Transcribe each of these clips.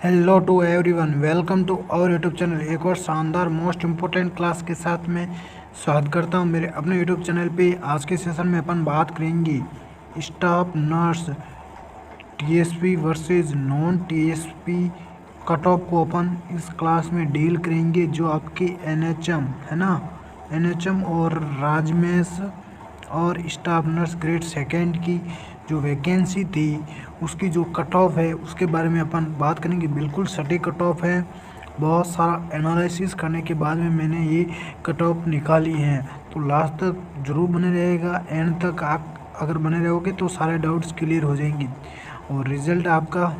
Hello to everyone, welcome to our YouTube channel. एक और शानदार मोस्ट इम्पोर्टेंट क्लास के साथ मैं स्वागत करता हूं मेरे अपने यूट्यूब चैनल पे। आज के सेशन में अपन बात करेंगे staff nurse TSP versus non TSP cut off को अपन इस क्लास में डील करेंगे। जो आपकी एनएचएम है ना, एनएचएम और राजमेश और स्टाफ नर्स ग्रेड सेकेंड की जो वैकेंसी थी उसकी जो कट ऑफ है उसके बारे में अपन बात करेंगे। बिल्कुल सटीक कट ऑफ है। बहुत सारा एनालिसिस करने के बाद में मैंने ये कट ऑफ निकाली है, तो लास्ट तक ज़रूर बने रहेगा। एंड तक आप अगर बने रहोगे तो सारे डाउट्स क्लियर हो जाएंगे। और रिज़ल्ट आपका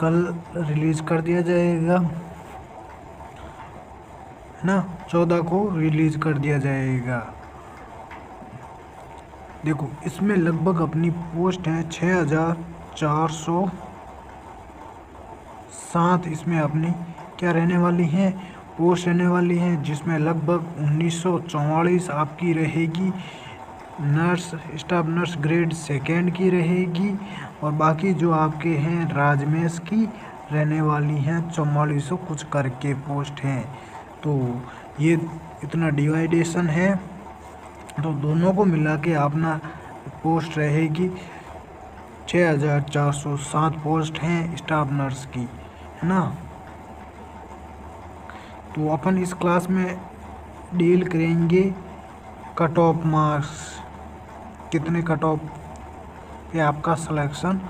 कल रिलीज़ कर दिया जाएगा, है ना। 14 को रिलीज़ कर दिया जाएगा। देखो, इसमें लगभग अपनी पोस्ट है 6407। इसमें अपनी क्या रहने वाली है, पोस्ट रहने वाली है, जिसमें लगभग 1944 आपकी रहेगी nurse, staff nurse grade second की रहेगी। और बाकी जो आपके हैं राजमेश की रहने वाली हैं 4400 कुछ करके पोस्ट हैं। तो ये इतना डिवाइडेशन है, तो दोनों को मिला के अपना पोस्ट रहेगी 6407 पोस्ट हैं स्टाफ नर्स की, है ना। तो अपन इस क्लास में डील करेंगे कट ऑफ मार्क्स, कितने कट ऑफ पे आपका सिलेक्शन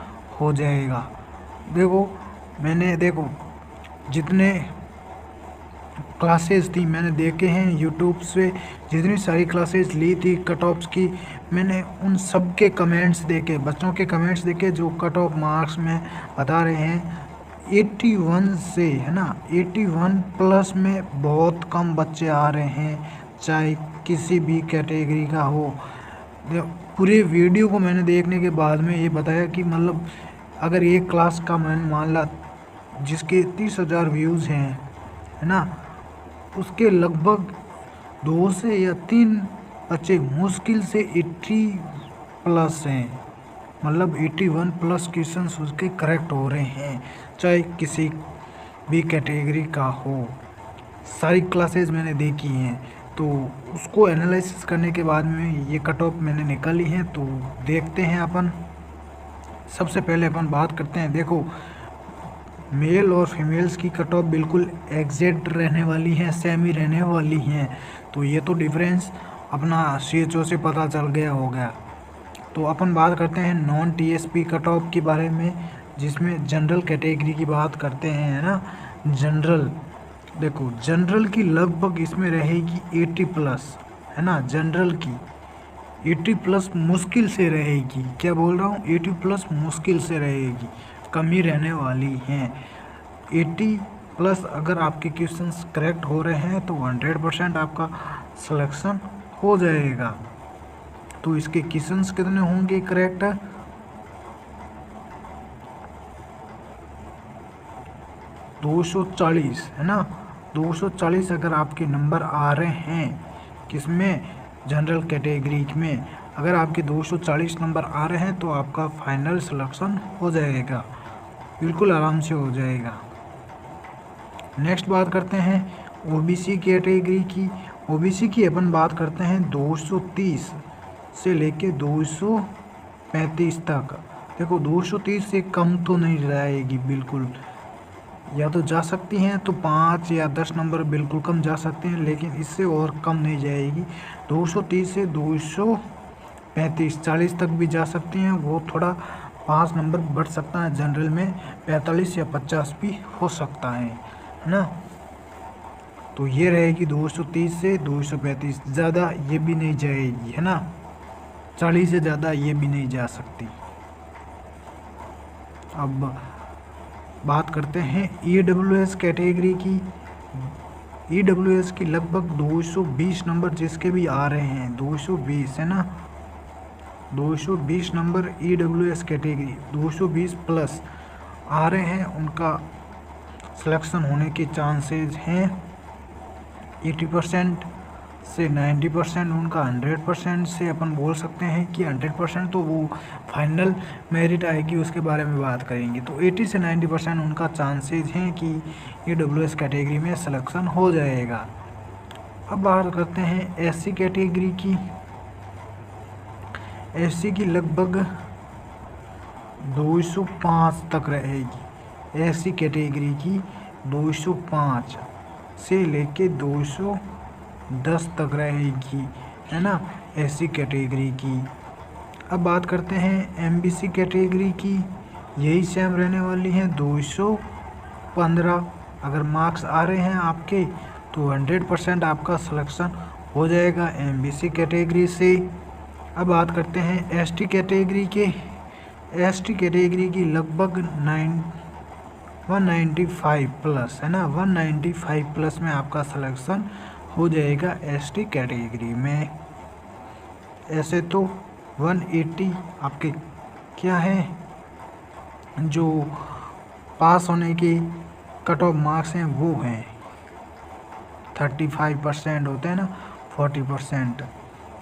हो जाएगा। देखो जितने क्लासेस थी मैंने देखे हैं यूट्यूब से, जितनी सारी क्लासेस ली थी कट ऑफ्स की, मैंने उन सब के कमेंट्स देखे, बच्चों के कमेंट्स देखे जो कट ऑफ मार्क्स में बता रहे हैं 81 से, है ना। 81 प्लस में बहुत कम बच्चे आ रहे हैं, चाहे किसी भी कैटेगरी का हो। पूरे वीडियो को मैंने देखने के बाद में ये बताया कि मतलब अगर एक क्लास का मैंने मान ला जिसके 30,000 व्यूज़ हैं, है ना, उसके लगभग 2 से या 3 बच्चे मुश्किल से 80 प्लस हैं। मतलब 81 प्लस क्वेश्चंस उसके करेक्ट हो रहे हैं, चाहे किसी भी कैटेगरी का हो। सारी क्लासेस मैंने देखी हैं, तो उसको एनालिसिस करने के बाद में ये कट ऑफ मैंने निकाली है। तो देखते हैं अपन। सबसे पहले अपन बात करते हैं। देखो, मेल और फीमेल्स की कट ऑफ बिल्कुल एग्जैक्ट रहने वाली हैं, सेम ही रहने वाली हैं। तो ये तो डिफरेंस अपना CHO से पता चल गया होगा। तो अपन बात करते हैं नॉन TSP कट ऑफ के बारे में, जिसमें जनरल कैटेगरी की बात करते हैं, है ना। जनरल, देखो जनरल की लगभग इसमें रहेगी 80 प्लस, है ना। जनरल की 80 प्लस मुश्किल से रहेगी। क्या बोल रहा हूँ, 80 प्लस मुश्किल से रहेगी, कम ही रहने वाली हैं। 80 प्लस अगर आपके क्वेश्चंस करेक्ट हो रहे हैं तो 100% आपका सिलेक्शन हो जाएगा। तो इसके क्वेश्चंस कितने होंगे करेक्ट, 240, है ना। 240 अगर आपके नंबर आ रहे हैं, किसमें, जनरल कैटेगरी में, अगर आपके 240 नंबर आ रहे हैं तो आपका फाइनल सिलेक्शन हो जाएगा, बिल्कुल आराम से हो जाएगा। नेक्स्ट बात करते हैं OBC कैटेगरी की। OBC की अपन बात करते हैं 230 से लेके 235 तक। देखो 230 से कम तो नहीं जाएगी बिल्कुल, या तो जा सकती हैं तो 5 या 10 नंबर बिल्कुल कम जा सकते हैं, लेकिन इससे और कम नहीं जाएगी। 230 से 235, 40 तक भी जा सकती हैं। वो थोड़ा 5 नंबर बढ़ सकता है, जनरल में 45 या 50 भी हो सकता है ना। तो ये रहेगी 230 से 235, ज़्यादा ये भी नहीं जाएगी, है ना। 40 से ज़्यादा ये भी नहीं जा सकती। अब बात करते हैं EWS कैटेगरी की। EWS की लगभग 220 नंबर जिसके भी आ रहे हैं, 220, है ना। 220 नंबर EWS कैटेगरी 220 प्लस आ रहे हैं, उनका सिलेक्शन होने के चांसेस हैं 80%। से 90% उनका 100% से अपन बोल सकते हैं कि 100% तो वो फाइनल मेरिट आएगी, उसके बारे में बात करेंगे। तो 80 से 90% उनका चांसेस हैं कि EWS कैटेगरी में सिलेक्शन हो जाएगा। अब बात करते हैं SC कैटेगरी की। SC की लगभग 205 तक रहेगी। SC कैटेगरी की 205 से लेके 210 तक रहेगी, है ना, SC कैटेगरी की। अब बात करते हैं MBC कैटेगरी की। यही सेम रहने वाली है 215। अगर मार्क्स आ रहे हैं आपके तो 100% आपका सिलेक्शन हो जाएगा MBC कैटेगरी से। अब बात करते हैं ST कैटेगरी के। ST कैटेगरी की लगभग 195 प्लस, है ना, 195 प्लस में आपका सिलेक्शन हो जाएगा ST कैटेगरी में। ऐसे तो 180 आपके क्या है, जो पास होने के कट ऑफ मार्क्स हैं वो हैं 35% होते हैं ना, 40%।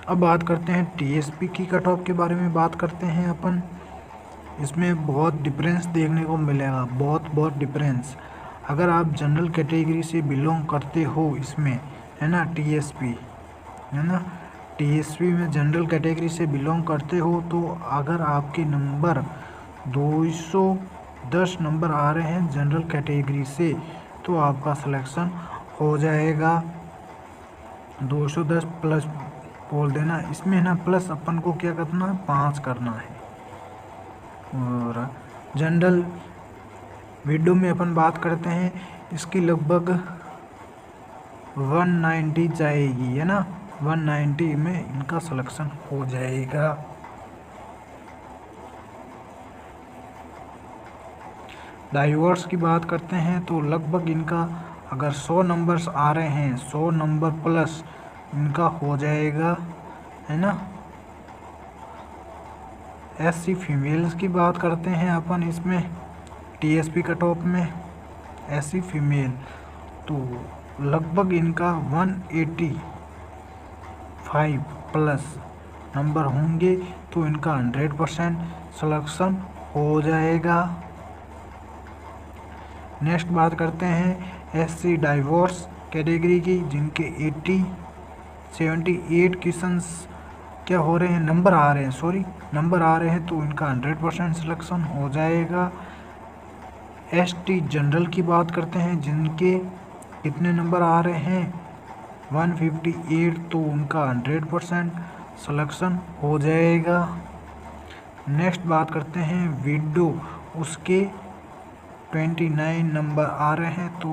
अब बात करते हैं TSP की कट ऑफ के बारे में बात करते हैं अपन। इसमें बहुत डिफरेंस देखने को मिलेगा, बहुत डिफरेंस। अगर आप जनरल कैटेगरी से बिलोंग करते हो इसमें, है ना, TSP, है ना, TSP में जनरल कैटेगरी से बिलोंग करते हो तो अगर आपके नंबर 210 नंबर आ रहे हैं जनरल कैटेगरी से तो आपका सिलेक्शन हो जाएगा। 210 प्लस बोल देना, इसमें ना प्लस अपन को क्या करना है, 5 करना है। और जनरल विडो में अपन बात करते हैं, इसकी लगभग 190 जाएगी, है ना, 190 में इनका सिलेक्शन हो जाएगा। डाइवर्स की बात करते हैं तो लगभग इनका अगर 100 नंबर्स आ रहे हैं, 100 नंबर प्लस इनका हो जाएगा, है ना। SC फीमेल्स की बात करते हैं अपन इसमें TSP कट ऑफ में। SC फीमेल तो लगभग इनका 185 प्लस नंबर होंगे तो इनका 100% सिलेक्शन हो जाएगा। नेक्स्ट बात करते हैं SC डाइवोर्स कैटेगरी की, जिनके 78 क्वेश्चंस क्या हो रहे हैं, नंबर आ रहे हैं तो इनका 100% सिलेक्शन हो जाएगा। ST जनरल की बात करते हैं, जिनके कितने नंबर आ रहे हैं 158 तो उनका 100% सिलेक्शन हो जाएगा। नेक्स्ट बात करते हैं विडो, उसके 29 नंबर आ रहे हैं तो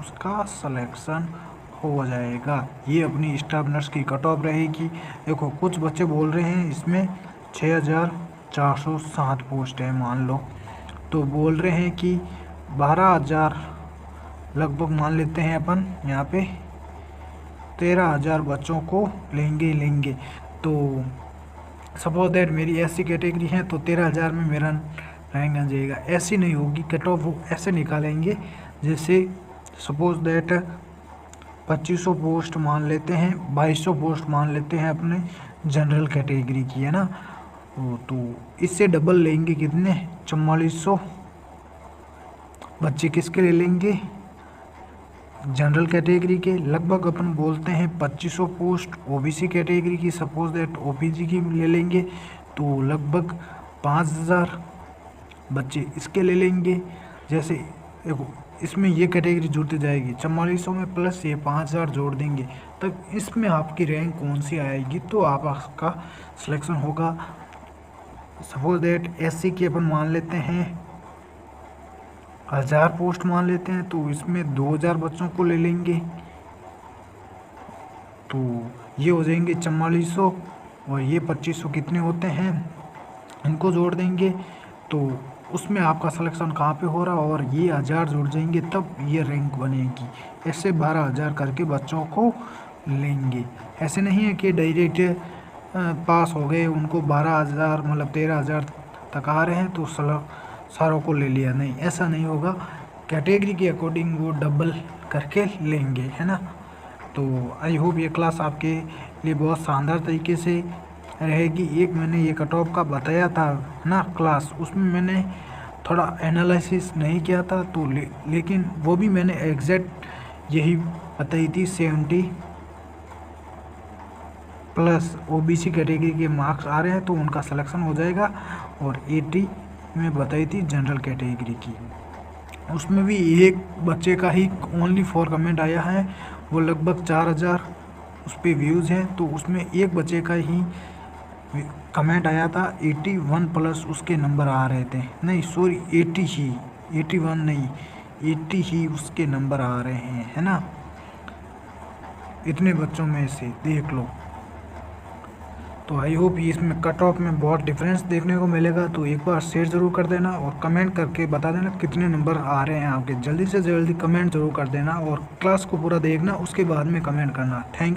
उसका सिलेक्शन हो जाएगा। ये अपनी स्टाफ नर्स की कट ऑफ रहेगी। देखो कुछ बच्चे बोल रहे हैं इसमें 6407 पोस्ट है मान लो, तो बोल रहे हैं कि 12000 लगभग मान लेते हैं अपन, यहाँ पे 13000 बच्चों को लेंगे। तो सपोज दैट मेरी SC कैटेगरी है तो 13000 में मेरा रैंक आ जाएगा। ऐसी नहीं होगी कट ऑफ, वो ऐसे निकालेंगे जैसे सपोज दैट 2500 पोस्ट मान लेते हैं, 2200 पोस्ट मान लेते हैं अपने जनरल कैटेगरी की, है ना, तो इससे डबल लेंगे, कितने 4400 बच्चे किसके ले लेंगे, जनरल कैटेगरी के। लगभग अपन बोलते हैं 2500 पोस्ट OBC कैटेगरी की, सपोज दैट OBC की ले लेंगे तो लगभग 5000 बच्चे इसके ले लेंगे। जैसे देखो इसमें ये कैटेगरी जुड़ती जाएगी, 4400 में प्लस ये 5000 जोड़ देंगे, तब इसमें आपकी रैंक कौन सी आएगी तो आपका सिलेक्शन होगा। सपोज दैट SC की अपन मान लेते हैं 1000 पोस्ट मान लेते हैं तो इसमें 2000 बच्चों को ले लेंगे, तो ये हो जाएंगे 4400 और ये 2500 कितने होते हैं, इनको जोड़ देंगे तो उसमें आपका सिलेक्शन कहाँ पे हो रहा, और ये 1000 जुड़ जाएंगे तब ये रैंक बनेगी। ऐसे 12000 करके बच्चों को लेंगे। ऐसे नहीं है कि डायरेक्ट पास हो गए उनको 12000 मतलब 13000 तक आ रहे हैं तो सारों को ले लिया, नहीं ऐसा नहीं होगा। कैटेगरी के अकॉर्डिंग वो डबल करके लेंगे, है ना। तो आई होप ये क्लास आपके लिए बहुत शानदार तरीके से रहेगी। एक मैंने ये कट ऑफ का बताया था ना क्लास, उसमें मैंने थोड़ा एनालिसिस नहीं किया था, तो लेकिन वो भी मैंने एग्जैक्ट यही बताई थी। 70 प्लस ओबीसी कैटेगरी के मार्क्स आ रहे हैं तो उनका सिलेक्शन हो जाएगा, और 80 में बताई थी जनरल कैटेगरी की। उसमें भी एक बच्चे का ही ओनली 4 कमेंट आया है, वो लगभग 4000 उस पर व्यूज़ हैं, तो उसमें एक बच्चे का ही कमेंट आया था। 81 प्लस उसके नंबर आ रहे थे, नहीं सॉरी 80 ही, 81 नहीं 80 ही उसके नंबर आ रहे हैं, है ना। इतने बच्चों में से देख लो। तो आई होप इसमें कट ऑफ में बहुत डिफरेंस देखने को मिलेगा। तो एक बार शेयर ज़रूर कर देना और कमेंट करके बता देना कितने नंबर आ रहे हैं आपके। जल्दी से जल्दी कमेंट ज़रूर कर देना और क्लास को पूरा देखना, उसके बाद में कमेंट करना। थैंक